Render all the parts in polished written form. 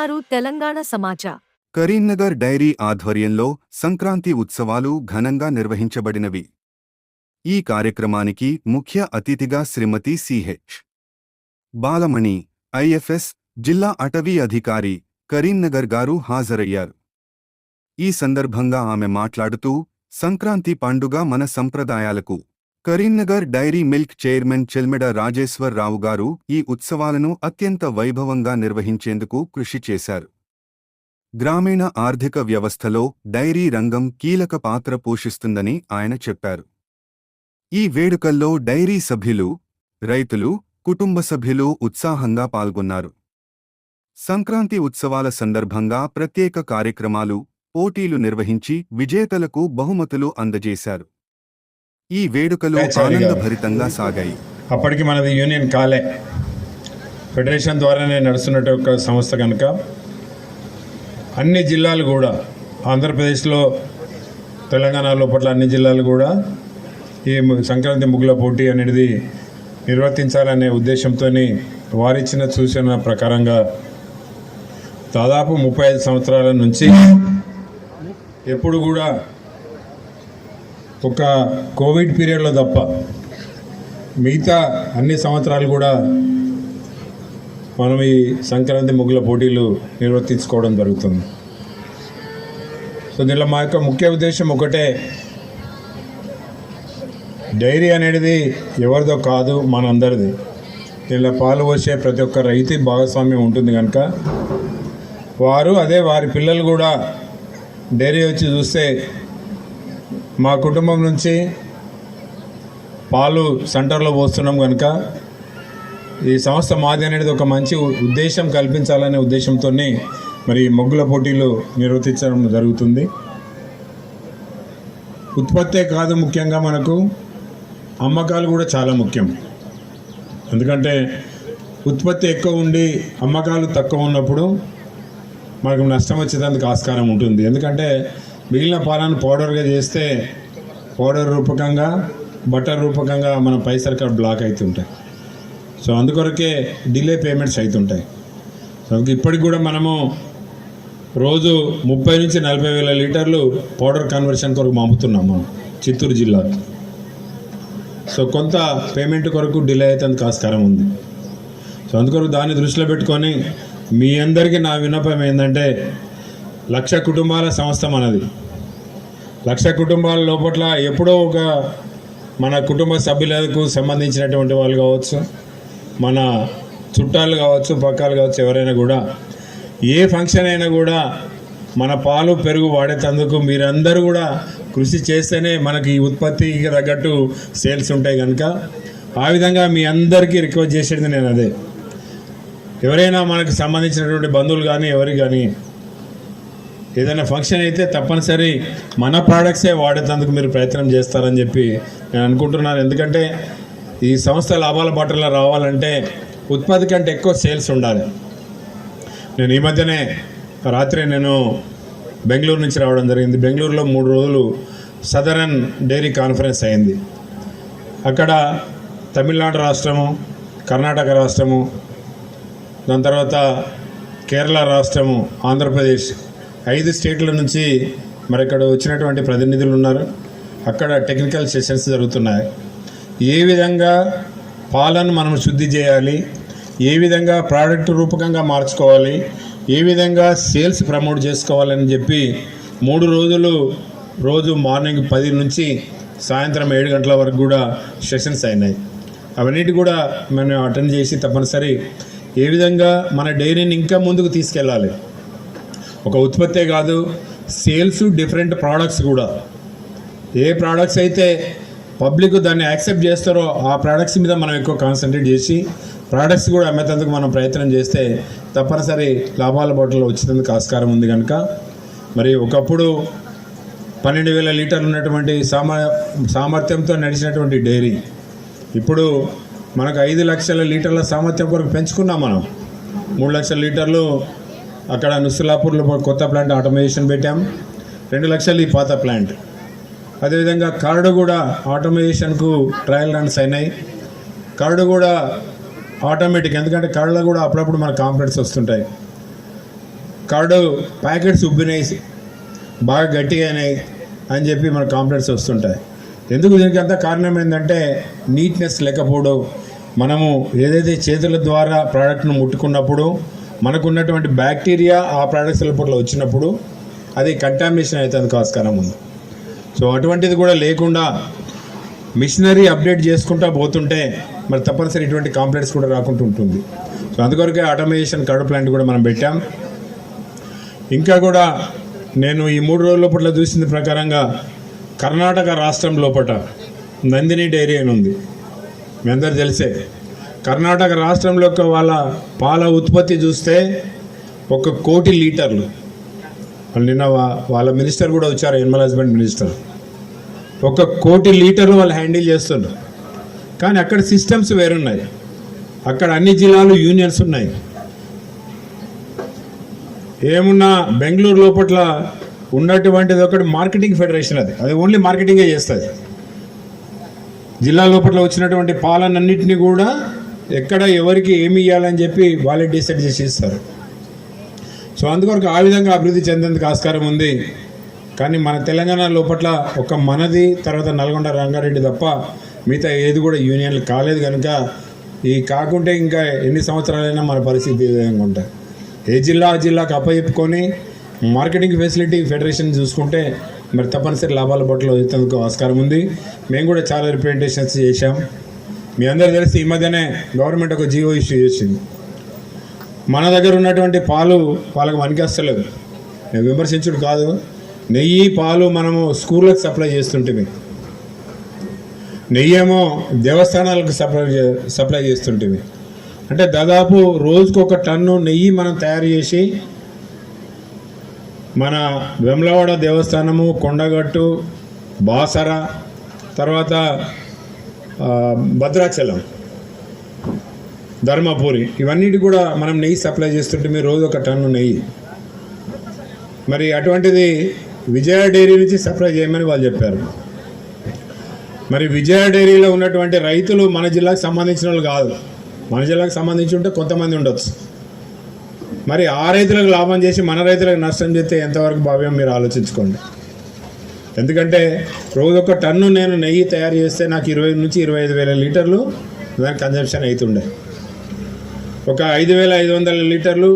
వింటున్నారు తెలంగాణ సమాచార్. కరీంనగర్ డైరీ ఆధ్వర్యంలో సంక్రాంతి ఉత్సవాలు ఘనంగా నిర్వహించబడినవి. ఈ కార్యక్రమానికి ముఖ్య అతిథిగా శ్రీమతి సిహెచ్ బాలమణి, ఐఎఫ్ఎస్ జిల్లా అటవీ అధికారి, కరీంనగర్ గారు హాజరయ్యారు. ఈ సందర్భంగా ఆమె మాట్లాడుతూ, సంక్రాంతి పండుగ మన సంప్రదాయాలకు Karimnagar dairy milk chairman Chelmeda Rajeshwar Rao గారు ఈ ఉత్సవాలను అత్యంత వైభవంగా నిర్వహించేందుకు కృషి చేశారు. గ్రామీణ ఆర్థిక వ్యవస్థలో డైరీ రంగం కీలక పాత్ర పోషిస్తుందని ఆయన చెప్పారు. ఈ వేడుకల్లో డైరీ సభ్యులు, రైతులు, కుటుంబ సభ్యులు ఉత్సాహంగా పాల్గొన్నారు. సంక్రాంతి ఉత్సవాల సందర్భంగా ప్రత్యేక కార్యక్రమాలు, పోటీలు నిర్వహించి విజేతలకు బహుమతులు అందజేశారు. ఈ వేడుకలు ఆనందభరితంగా సాగాయి. అప్పటికి మనది యూనియన్ కాలే, ఫెడరేషన్ ద్వారానే నడుస్తున్నట్టు ఒక సంస్థ కనుక అన్ని జిల్లాలు కూడా, ఆంధ్రప్రదేశ్లో తెలంగాణ లోపల అన్ని జిల్లాలు కూడా ఈ సంక్రాంతి ముగ్గుల పోటీ అనేది నిర్వర్తించాలనే ఉద్దేశంతో వారిచ్చిన సూచన ప్రకారంగా దాదాపు 35 సంవత్సరాల నుంచి ఎప్పుడు కూడా ఒక కోవిడ్ పీరియడ్లో తప్ప మిగతా అన్ని సంవత్సరాలు కూడా మనం ఈ సంక్రాంతి ముగ్గుల పోటీలు నిర్వర్తించుకోవడం జరుగుతుంది. సో దీనిలో మా యొక్క ముఖ్య ఉద్దేశం ఒకటే, డైరీ అనేది ఎవరిదో కాదు, మనందరిది. దీనిలో పాలు పోసే ప్రతి ఒక్క రైతు భాగస్వామ్యం ఉంటుంది కనుక వారి పిల్లలు కూడా డైరీ వచ్చి చూస్తే మా కుటుంబం నుంచి పాలు సెంటర్లో పోస్తున్నాం కనుక ఈ సంస్థ మాది అనేది ఒక మంచి ఉద్దేశం కల్పించాలనే ఉద్దేశంతో మరి ముగ్గుల పోటీలు నిర్వర్తించడం జరుగుతుంది. ఉత్పత్తే కాదు, ముఖ్యంగా మనకు అమ్మకాలు కూడా చాలా ముఖ్యం. ఎందుకంటే ఉత్పత్తి ఎక్కువ ఉండి అమ్మకాలు తక్కువ ఉన్నప్పుడు మనకు నష్టం వచ్చేందుకు ఆస్కారం ఉంటుంది. ఎందుకంటే మిగిలిన పాలను పౌడర్గా చేస్తే పౌడర్ రూపకంగా, బటర్ రూపకంగా మన పైసలు ఇక్కడ బ్లాక్ అవుతుంటాయి. సో అందుకొరకే డిలే పేమెంట్స్ అవుతుంటాయి. సో ఇప్పటికి కూడా మనము రోజు 30 నుంచి 40 వేల లీటర్లు పౌడర్ కన్వర్షన్ కొరకు పంపుతున్నాం మనం చిత్తూరు జిల్లాకి. సో కొంత పేమెంట్ కొరకు డిలే అవుతుంది ఆస్కారం ఉంది. సో అందుకొరకు దాన్ని దృష్టిలో పెట్టుకొని మీ అందరికీ నా విన్నపం ఏంటంటే, 1,00,000 కుటుంబాల సంస్థ మనది. 1,00,000 కుటుంబాల లోపల ఎప్పుడో ఒక మన కుటుంబ సభ్యులకు సంబంధించినటువంటి వాళ్ళు కావచ్చు, మన చుట్టాలు కావచ్చు, పక్కాలు కావచ్చు, ఎవరైనా కూడా ఏ ఫంక్షన్ అయినా కూడా మన పాలు పెరుగు వాడేటందుకు మీరందరూ కూడా కృషి చేస్తేనే మనకి ఈ ఉత్పత్తికి తగ్గట్టు సేల్స్ ఉంటాయి కనుక ఆ విధంగా మీ అందరికీ రిక్వెస్ట్ చేసేది నేను అదే. ఎవరైనా మనకు సంబంధించినటువంటి బంధువులు కానీ ఎవరికి కానీ ఏదైనా ఫంక్షన్ అయితే తప్పనిసరి మన ప్రోడక్ట్సే వాడేందుకు మీరు ప్రయత్నం చేస్తారని చెప్పి నేను అనుకుంటున్నాను. ఎందుకంటే ఈ సంస్థ లాభాల బాటలో రావాలంటే ఉత్పత్తి కంటే ఎక్కువ సేల్స్ ఉండాలి. నేను ఈ మధ్యనే రాత్రి బెంగళూరు నుంచి రావడం జరిగింది. బెంగళూరులో 3 రోజులు సదరన్ డైరీ కాన్ఫరెన్స్ అయింది. అక్కడ తమిళనాడు రాష్ట్రము, కర్ణాటక రాష్ట్రము, దాని తర్వాత కేరళ రాష్ట్రము, ఆంధ్రప్రదేశ్ 5 స్టేట్ల నుంచి మరి ఇక్కడ వచ్చినటువంటి ప్రతినిధులు ఉన్నారు. అక్కడ టెక్నికల్ సెషన్స్ జరుగుతున్నాయి. ఏ విధంగా పాలను మనం శుద్ధి చేయాలి, ఏ విధంగా ప్రోడక్ట్ రూపకంగా మార్చుకోవాలి, ఏ విధంగా సేల్స్ ప్రమోట్ చేసుకోవాలని చెప్పి 3 రోజులు రోజు మార్నింగ్ 10 నుంచి సాయంత్రం 7 గంటల వరకు కూడా సెషన్స్ అయినాయి. అవన్నిటి కూడా మనం అటెండ్ చేసి తప్పనిసరి ఏ విధంగా మన డైరీని ఇంకా ముందుకు తీసుకెళ్ళాలి. ఒక ఉత్పత్తే కాదు, సేల్స్, డిఫరెంట్ ప్రోడక్ట్స్ కూడా. ఏ ప్రోడక్ట్స్ అయితే పబ్లిక్ దాన్ని యాక్సెప్ట్ చేస్తారో ఆ ప్రోడక్ట్స్ మీద మనం ఎక్కువ కాన్సన్ట్రేట్ చేసి ప్రోడక్ట్స్ కూడా అమ్మేందుకు మనం ప్రయత్నం చేస్తే తప్పనిసరి లాభాల బాటలో వచ్చేందుకు ఆస్కారం ఉంది కనుక మరి ఒకప్పుడు 12,000 లీటర్లు ఉన్నటువంటి సామర్థ్యంతో నడిచినటువంటి డైరీ ఇప్పుడు మనకు 5 లక్షల లీటర్ల సామర్థ్యం కొరకు పెంచుకున్నాం. మనం 3 లక్షల లీటర్లు అక్కడ నుస్లాపూర్లో కొత్త ప్లాంట్ ఆటోమేషన్ పెట్టాం. 2 లక్షలు ఈ పాత ప్లాంట్. అదేవిధంగా కర్డ్ కూడా ఆటోమేషన్కు ట్రయల్ రన్స్ అయినాయి. కర్డ్ కూడా ఆటోమేటిక్, ఎందుకంటే కర్డ్లో కూడా అప్పుడప్పుడు మన కాంప్లైంట్స్ వస్తుంటాయి. కర్డ్ ప్యాకెట్స్ ఉబ్బినాయి, బాగా గట్టిగా అయినాయి అని చెప్పి మన కాంప్లైంట్స్ వస్తుంటాయి. ఎందుకు దీనికి అంతా కారణం ఏంటంటే నీట్నెస్ లేకపోవడం. మనము ఏదైతే చేతుల ద్వారా ప్రోడక్ట్ను ముట్టుకున్నప్పుడు మనకున్నటువంటి బ్యాక్టీరియా ఆ ప్రోడక్ట్స్ లోపల వచ్చినప్పుడు అది కంటామినేషన్ అవుతుంది ఆస్కారం ఉంది. సో అటువంటిది కూడా లేకుండా మిషనరీ అప్డేట్ చేసుకుంటూ పోతుంటే మరి తప్పనిసరి ఇటువంటి కాంప్లైంట్స్ కూడా రాకుండా ఉంటుంది. సో అందుకొరకే ఆటోమేషన్ కర్డ్ ప్లాంట్ కూడా మనం పెట్టాం. ఇంకా కూడా నేను ఈ 3 రోజుల లోపల చూసిన ప్రకారంగా కర్ణాటక రాష్ట్రం లోపల నందిని డైరీ అని ఉంది, మీ అందరు తెలిసే. కర్ణాటక రాష్ట్రంలో వాళ్ళ పాల ఉత్పత్తి చూస్తే 1 కోటి లీటర్లు. నిన్న వాళ్ళ మినిస్టర్ కూడా వచ్చారు, ఎనిమల్ హస్బెండ్ మినిస్టర్. 1 కోటి లీటర్లు వాళ్ళు హ్యాండిల్ చేస్తున్నారు. కానీ అక్కడ సిస్టమ్స్ వేరున్నాయి. అక్కడ అన్ని జిల్లాలు యూనియన్స్ ఉన్నాయి. ఏమున్నా బెంగళూరు లోపల ఉన్నటువంటిది ఒకటి మార్కెటింగ్ ఫెడరేషన్, అది ఓన్లీ మార్కెటింగే చేస్తుంది. జిల్లా లోపల వచ్చినటువంటి పాలనన్నింటినీ కూడా ఎక్కడ ఎవరికి ఏమి ఇవ్వాలని చెప్పి వాళ్ళే డిసైడ్ చేసి ఇస్తారు. సో అందుకొరకు ఆ విధంగా అభివృద్ధి చెందేందుకు ఆస్కారం ఉంది. కానీ మన తెలంగాణ లోపల ఒక మనది, తర్వాత నల్గొండ రంగారెడ్డి తప్ప మిగతా ఏది కూడా యూనియన్లు కాలేదు. కనుక ఈ కాకుంటే ఇంకా ఎన్ని సంవత్సరాలైనా మన పరిస్థితి ఈ విధంగా ఉంటాయి. ఏ జిల్లా ఆ జిల్లాకు అప్పచెప్పుకొని మార్కెటింగ్ ఫెసిలిటీ ఫెడరేషన్ చూసుకుంటే మరి తప్పనిసరి లాభాల బట్టలు వచ్చేందుకు ఆస్కారం ఉంది. మేము కూడా చాలా రిప్రజెంటేషన్స్ చేశాం. మీ అందరూ తెలిసి ఈ మధ్యనే గవర్నమెంట్ ఒక జియో ఇష్యూ చేసింది. మన దగ్గర ఉన్నటువంటి పాలు వాళ్ళకి వనికేస్తలేదు. నేను విమర్శించుడు కాదు, నెయ్యి పాలు మనము స్కూళ్ళకి సప్లై చేస్తుంటే, నెయ్యి ఏమో దేవస్థానాలకు సప్లై చేస్తుంటే, అంటే దాదాపు రోజుకు 1 టన్ను నెయ్యి మనం తయారు చేసి మన వెమ్లవాడ దేవస్థానము, కొండగట్టు, బాసర, తర్వాత భద్రాచలం, ధర్మపురి, ఇవన్నిటి కూడా మనం నెయ్యి సప్లై చేస్తుంటే మీరు రోజు 1 టన్ను నెయ్యి. మరి అటువంటిది విజయ డైరీ నుంచి సప్లై చేయమని వాళ్ళు చెప్పారు. మరి విజయ డైరీలో ఉన్నటువంటి రైతులు మన జిల్లాకు సంబంధించిన వాళ్ళు కాదు. మన జిల్లాకు సంబంధించి ఉంటే కొంతమంది ఉండొచ్చు. మరి ఆ రైతులకు లాభం చేసి మన రైతులకు నష్టం చేస్తే ఎంతవరకు భావ్యం మీరు ఆలోచించుకోండి. ఎందుకంటే రోజు 1 టన్ను నేను నెయ్యి తయారు చేస్తే నాకు 20 నుంచి 25 వేల లీటర్లు దానికి కన్జంప్షన్ అవుతుండే. ఒక 5,500 లీటర్లు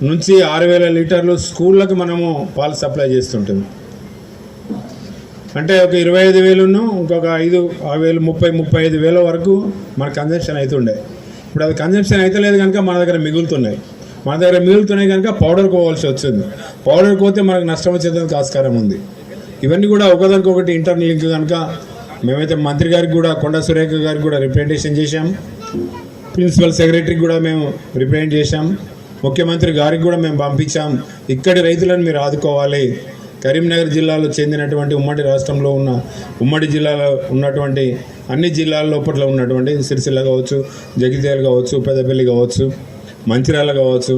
నుంచి 6,000 లీటర్లు స్కూళ్ళకు మనము పాలు సప్లై చేస్తుంటాం. అంటే ఒక 25,000ను ఇంకొక 5,000, 35,000 వరకు మన కన్జంప్షన్ అవుతుండే. ఇప్పుడు అది కన్జంప్షన్ అయితే లేదు కనుక మన దగ్గర మిగులుతున్నాయి కనుక పౌడర్ పోవాల్సి వచ్చింది. పౌడర్ పోతే మనకు నష్టం వచ్చేందుకు ఆస్కారం ఉంది. ఇవన్నీ కూడా ఒకదానికొకటి ఇంటర్నల్ లింక్ కనుక మేమైతే మంత్రి గారికి కూడా, కొండా సురేఖ గారికి కూడా రిప్రజెంటేషన్ చేశాం. ప్రిన్సిపల్ సెక్రటరీకి కూడా మేము రిప్రజెంట్ చేశాం. ముఖ్యమంత్రి గారికి కూడా మేము పంపించాం. ఇక్కడి రైతులను మీరు ఆదుకోవాలి. కరీంనగర్ జిల్లాలో చెందినటువంటి ఉమ్మడి రాష్ట్రంలో ఉన్న ఉమ్మడి జిల్లాలో ఉన్నటువంటి అన్ని జిల్లాల లోపల ఉన్నటువంటి సిరిసిల్ల కావచ్చు, జగిత్యాల కావచ్చు, పెద్దపల్లి కావచ్చు, మంచిర్యాల కావచ్చు,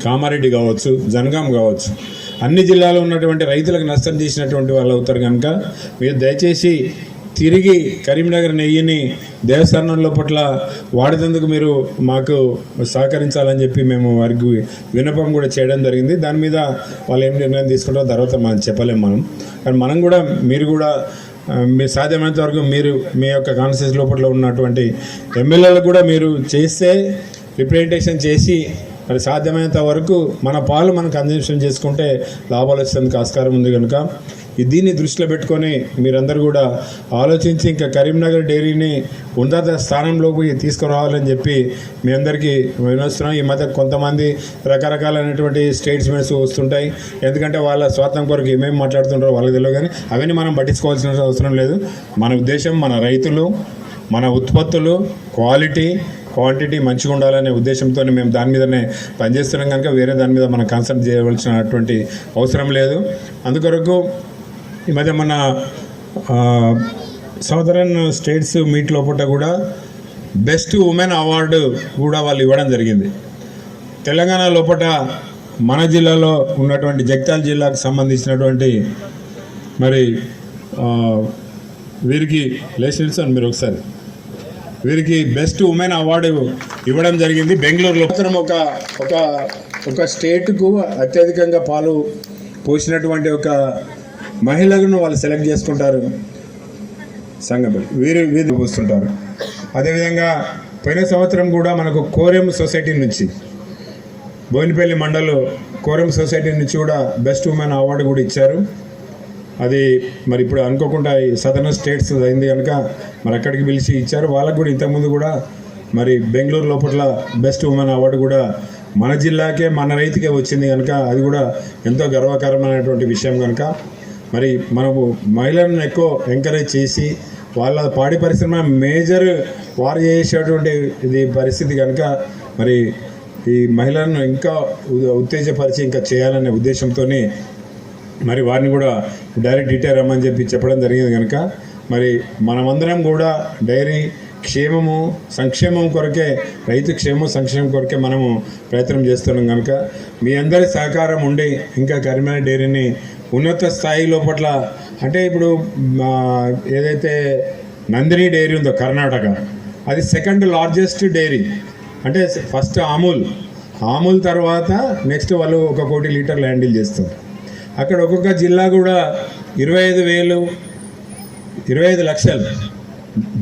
కామారెడ్డి కావచ్చు, జనగాం కావచ్చు, అన్ని జిల్లాలో ఉన్నటువంటి రైతులకు నష్టం చేసినటువంటి వాళ్ళు అవుతారు. కనుక మీరు దయచేసి తిరిగి కరీంనగర్ నెయ్యిని దేవస్థానం లోపల వాడేందుకు మీరు మాకు సహకరించాలని చెప్పి మేము వారికి విన్నపం కూడా చేయడం జరిగింది. దాని మీద వాళ్ళు ఏం నిర్ణయం తీసుకుంటారో తర్వాత మనం చెప్పలేము మనం. కానీ మనం కూడా మీరు కూడా మీరు సాధ్యమైనంత వరకు మీరు మీ యొక్క కాన్స్టిట్యూన్సీ లోపల ఉన్నటువంటి ఎమ్మెల్యేలకు కూడా మీరు చేస్తే రిప్రజెంటేషన్ చేసి మరి సాధ్యమైనంత వరకు మన పాలు మనం కన్జంప్షన్ చేసుకుంటే లాభాలు వచ్చేందుకు ఆస్కారం ఉంది. కనుక దీన్ని దృష్టిలో పెట్టుకొని మీరందరూ కూడా ఆలోచించి ఇంకా కరీంనగర్ డైరీని ఉన్నత స్థానంలోకి తీసుకురావాలని చెప్పి మీ అందరికీ వినొస్తున్నాం. ఈ మధ్య కొంతమంది రకరకాలైనటువంటి స్టేట్స్మెంట్స్ వస్తుంటాయి. ఎందుకంటే వాళ్ళ స్వార్థం కొరకు ఏమేమి మాట్లాడుతుంటారో వాళ్ళకి తెలియదు. కానీ అవన్నీ మనం పట్టించుకోవాల్సిన అవసరం లేదు. మన ఉద్దేశం మన రైతులు, మన ఉత్పత్తులు క్వాంటిటీ మంచిగా ఉండాలనే ఉద్దేశంతో మేము దాని మీదనే పనిచేస్తున్నాం. కనుక వేరే దాని మీద మనం కాన్సన్ట్రేట్ చేయవలసినటువంటి అవసరం లేదు. అందుకొరకు ఈ మధ్య మన సౌదరన్ స్టేట్స్ మీట్ లోపల కూడా బెస్ట్ ఉమెన్ అవార్డు కూడా వాళ్ళు ఇవ్వడం జరిగింది. తెలంగాణ లోపల మన జిల్లాలో ఉన్నటువంటి జగిత్యాల జిల్లాకు సంబంధించినటువంటి మరి వీరికి లేచి మీరు ఒకసారి వీరికి బెస్ట్ ఉమెన్ అవార్డు ఇవ్వడం జరిగింది. బెంగళూరులో ఒక ఒక స్టేట్కు అత్యధికంగా పాలు పోసినటువంటి ఒక మహిళలను వాళ్ళు సెలెక్ట్ చేసుకుంటారు, సంఘం వీరు పోస్తుంటారు. అదేవిధంగా పోయిన సంవత్సరం కూడా మనకు కోరెం సొసైటీ నుంచి, బోయినపల్లి మండల్ కోరెం సొసైటీ నుంచి కూడా బెస్ట్ ఉమెన్ అవార్డు కూడా ఇచ్చారు. అది మరి ఇప్పుడు అనుకోకుండా ఈ సదర్న్ స్టేట్స్ అయింది కనుక మరి అక్కడికి పిలిచి ఇచ్చారు. వాళ్ళకు కూడా ఇంతకుముందు కూడా మరి బెంగళూరు లోపల బెస్ట్ ఉమెన్ అవార్డు కూడా మన జిల్లాకే, మన రైతుకే వచ్చింది కనుక అది కూడా ఎంతో గర్వకారమైనటువంటి విషయం కనుక మరి మనము మహిళలను ఎక్కువ ఎంకరేజ్ చేసి వాళ్ళ పాడి పరిశ్రమ మేజర్ వారు చేసేటువంటి ఇది పరిస్థితి కనుక మరి ఈ మహిళలను ఇంకా ఉత్తేజపరిచి ఇంకా చేయాలనే ఉద్దేశంతో మరి వారిని కూడా డైరెక్ట్ రిటైర్ రమ్మని చెప్పడం జరిగింది కనుక మరి మనమందరం కూడా డైరీ క్షేమము సంక్షేమం కొరకే, రైతు క్షేమం సంక్షేమం కొరకే మనము ప్రయత్నం చేస్తున్నాం కనుక మీ అందరి సహకారం ఉండి ఇంకా కరీంనగర్ డైరీని ఉన్నత స్థాయి లోపల, అంటే ఇప్పుడు ఏదైతే నందిని డైరీ ఉందో కర్ణాటక, అది సెకండ్ లార్జెస్ట్ డైరీ. అంటే ఫస్ట్ అమూల్ తర్వాత నెక్స్ట్ వాళ్ళు 1 కోటి లీటర్లు హ్యాండిల్ చేస్తారు. అక్కడ ఒక్కొక్క జిల్లా కూడా 25 లక్షలు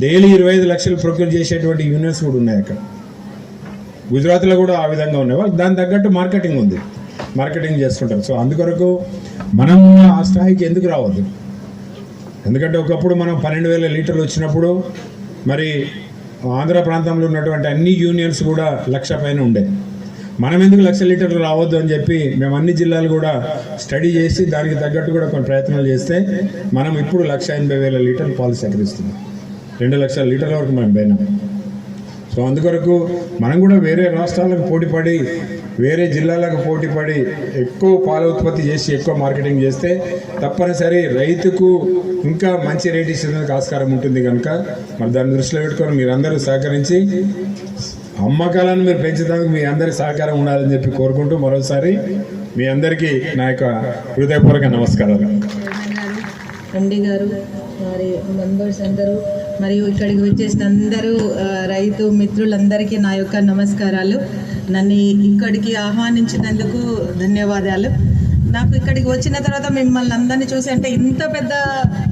డైలీ 25 లక్షలు ప్రొక్యూర్ చేసేటువంటి యూనిట్స్ కూడా ఉన్నాయి అక్కడ. గుజరాత్లో కూడా ఆ విధంగా ఉన్నాయి. వాళ్ళు దాని తగ్గట్టు మార్కెటింగ్ చేసుకుంటారు. సో అందుకొరకు మనం ఆ స్థాయికి ఎందుకు రావద్దు? ఎందుకంటే ఒకప్పుడు మనం 12,000 లీటర్లు వచ్చినప్పుడు మరి ఆంధ్ర ప్రాంతంలో ఉన్నటువంటి అన్ని యూనియన్స్ కూడా 1,00,000 పైన ఉండే. మనం ఎందుకు 1,00,000 లీటర్లు రావద్దు అని చెప్పి మేము అన్ని జిల్లాలు కూడా స్టడీ చేసి దానికి తగ్గట్టు కూడా కొన్ని ప్రయత్నాలు చేస్తే మనం ఇప్పుడు 1,80,000 లీటర్లు పాలు సేకరిస్తున్నాం. 2,00,000 లీటర్ల వరకు మనం పోయినాం. సో అందుకొరకు మనం కూడా వేరే రాష్ట్రాలకు పోటీపడి, వేరే జిల్లాలకు పోటీపడి ఎక్కువ పాల ఉత్పత్తి చేసి ఎక్కువ మార్కెటింగ్ చేస్తే తప్పనిసరి రైతుకు ఇంకా మంచి రేట్ ఇచ్చేందుకు ఆస్కారం ఉంటుంది కనుక మరి దాన్ని దృష్టిలో పెట్టుకొని మీరందరూ సహకరించి అమ్మకాలను మీరు పెంచడానికి మీ అందరి సహకారం ఉండాలని చెప్పి కోరుకుంటూ మరోసారి మీ అందరికీ నా యొక్క హృదయపూర్వక నమస్కారాలు. ఎండి గారు, మరి మెంబర్స్ అందరూ, మరియు ఇక్కడికి వచ్చేసిన అందరూ రైతు మిత్రులందరికీ నా యొక్క నమస్కారాలు. నన్ను ఇక్కడికి ఆహ్వానించినందుకు ధన్యవాదాలు. నాకు ఇక్కడికి వచ్చిన తర్వాత మిమ్మల్ని అందరినీ చూసి, అంటే ఇంత పెద్ద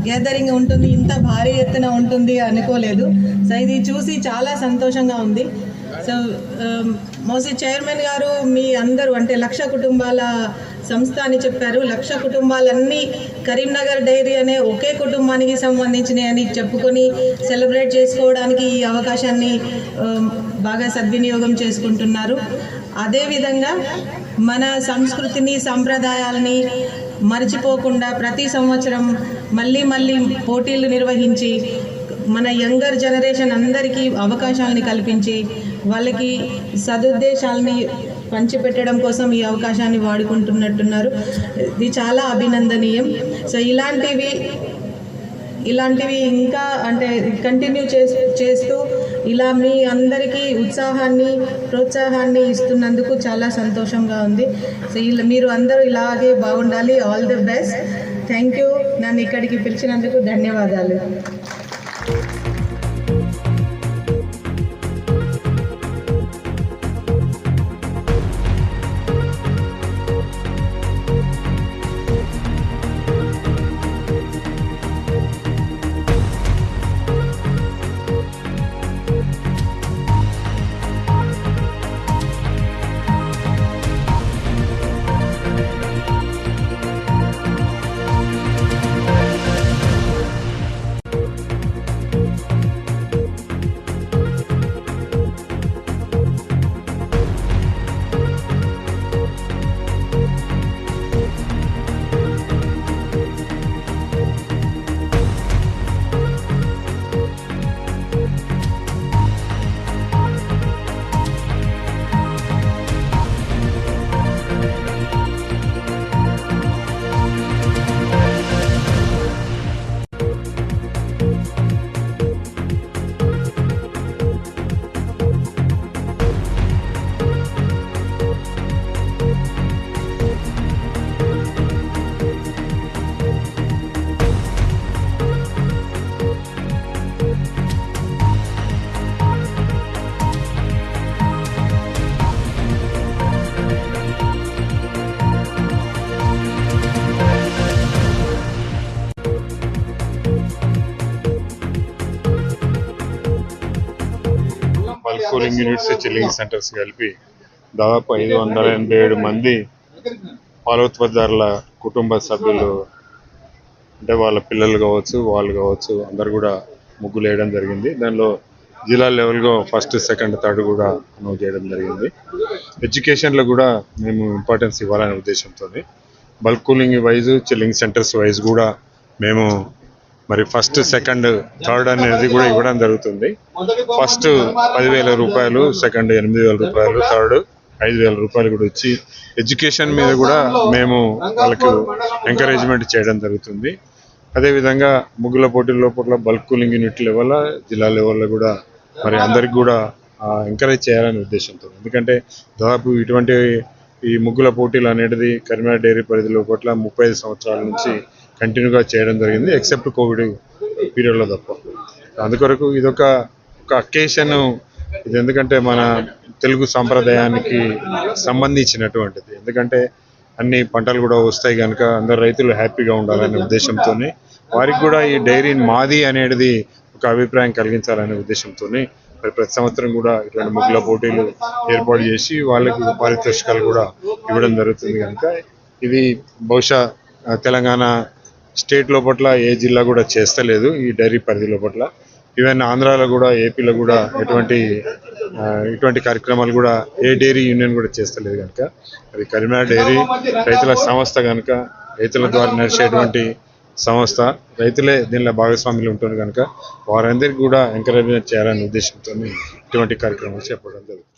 గ్యాదరింగ్ ఉంటుంది, ఇంత భారీ ఎత్తున ఉంటుంది అనుకోలేదు. సో ఇది చూసి చాలా సంతోషంగా ఉంది. సో మోసీ చైర్మన్ గారు మీ అందరూ, అంటే 1,00,000 కుటుంబాల సంస్థ అని చెప్పారు. 1,00,000 కుటుంబాలన్నీ కరీంనగర్ డైరీ అనే ఒకే కుటుంబానికి సంబంధించినవి అని చెప్పుకొని సెలబ్రేట్ చేసుకోవడానికి ఈ అవకాశాన్ని బాగా సద్వినియోగం చేసుకుంటున్నారు. అదేవిధంగా మన సంస్కృతిని, సాంప్రదాయాలని మర్చిపోకుండా ప్రతి సంవత్సరం మళ్ళీ పోటీలు నిర్వహించి మన యంగర్ జనరేషన్ అందరికీ అవకాశాలని కల్పించి వాళ్ళకి సదుద్దేశాలని పంచిపెట్టడం కోసం ఈ అవకాశాన్ని వాడుకుంటున్నట్టున్నారు. ఇది చాలా అభినందనీయం. సో ఇలాంటివి ఇంకా అంటే కంటిన్యూ చేస్తూ ఇలా మీ అందరికీ ఉత్సాహాన్ని, ప్రోత్సాహాన్ని ఇస్తున్నందుకు చాలా సంతోషంగా ఉంది. సో మీరు అందరూ ఇలాగే బాగుండాలి. All the best. Thank you. నన్ను ఇక్కడికి పిలిచినందుకు ధన్యవాదాలు. Bulk cooling units, chilling centres కలిపి దాదాపు 587 మంది పాలోత్పత్తిదారుల కుటుంబ సభ్యులు, అంటే వాళ్ళ పిల్లలు కావచ్చు, వాళ్ళు కావచ్చు, అందరు కూడా ముగ్గులు వేయడం జరిగింది. దానిలో జిల్లా లెవెల్గా ఫస్ట్, సెకండ్, థర్డ్ కూడా అనౌన్స్ చేయడం జరిగింది. ఎడ్యుకేషన్లో కూడా మేము ఇంపార్టెన్స్ ఇవ్వాలనే ఉద్దేశంతో bulk cooling wise, chilling centres wise కూడా మేము మరి ఫస్ట్, సెకండ్, థర్డ్ అనేది కూడా ఇవ్వడం జరుగుతుంది. ఫస్ట్ 10,000 రూపాయలు, సెకండ్ 8,000 రూపాయలు, థర్డ్ 5,000 రూపాయలు కూడా ఇచ్చి ఎడ్యుకేషన్ మీద కూడా మేము వాళ్ళకు ఎంకరేజ్మెంట్ చేయడం జరుగుతుంది. అదేవిధంగా ముగ్గుల పోటీల లోపల బల్క్ కూలింగ్ యూనిట్ లెవెల్, జిల్లా లెవెల్లో కూడా మరి అందరికి కూడా ఎంకరేజ్ చేయాలనే ఉద్దేశంతో, ఎందుకంటే దాదాపు ఇటువంటి ఈ ముగ్గుల పోటీలు అనేది కరీంనగర్ డైరీ పరిధి లోపల 35 సంవత్సరాల నుంచి కంటిన్యూగా చేయడం జరిగింది, ఎక్సెప్ట్ కోవిడ్ పీరియడ్లో తప్ప. అందుకొరకు ఇదొక అకేషన్. ఇది ఎందుకంటే మన తెలుగు సాంప్రదాయానికి సంబంధించినటువంటిది. ఎందుకంటే అన్ని పంటలు కూడా వస్తాయి కనుక అందరు రైతులు హ్యాపీగా ఉండాలనే ఉద్దేశంతో, వారికి కూడా ఈ డైరీ మాది అనేది ఒక అభిప్రాయం కలిగించాలనే ఉద్దేశంతో ప్రతి సంవత్సరం కూడా ఇటువంటి ముగ్గుల పోటీలు ఏర్పాటు చేసి వాళ్ళకి పారితోషికాలు కూడా ఇవ్వడం జరుగుతుంది. కనుక ఇది బహుశా తెలంగాణ స్టేట్ లోపల ఏ జిల్లా కూడా చేస్తలేదు ఈ డైరీ పరిధి లోపల. ఈవెన్ ఆంధ్రాలో కూడా, ఏపీలో కూడా ఇటువంటి కార్యక్రమాలు కూడా ఏ డైరీ యూనియన్ కూడా చేస్తలేదు. కనుక అది కరీంనగర్ డైరీ రైతుల సంస్థ కనుక, రైతుల ద్వారా నడిచేటువంటి సంస్థ, రైతులే దీనిలో భాగస్వాములు ఉంటుంది కనుక వారందరికీ కూడా ఎంకరేజ్మెంట్ చేయాలనే ఉద్దేశంతో ఇటువంటి కార్యక్రమాలు చేపట్టడం జరుగుతుంది.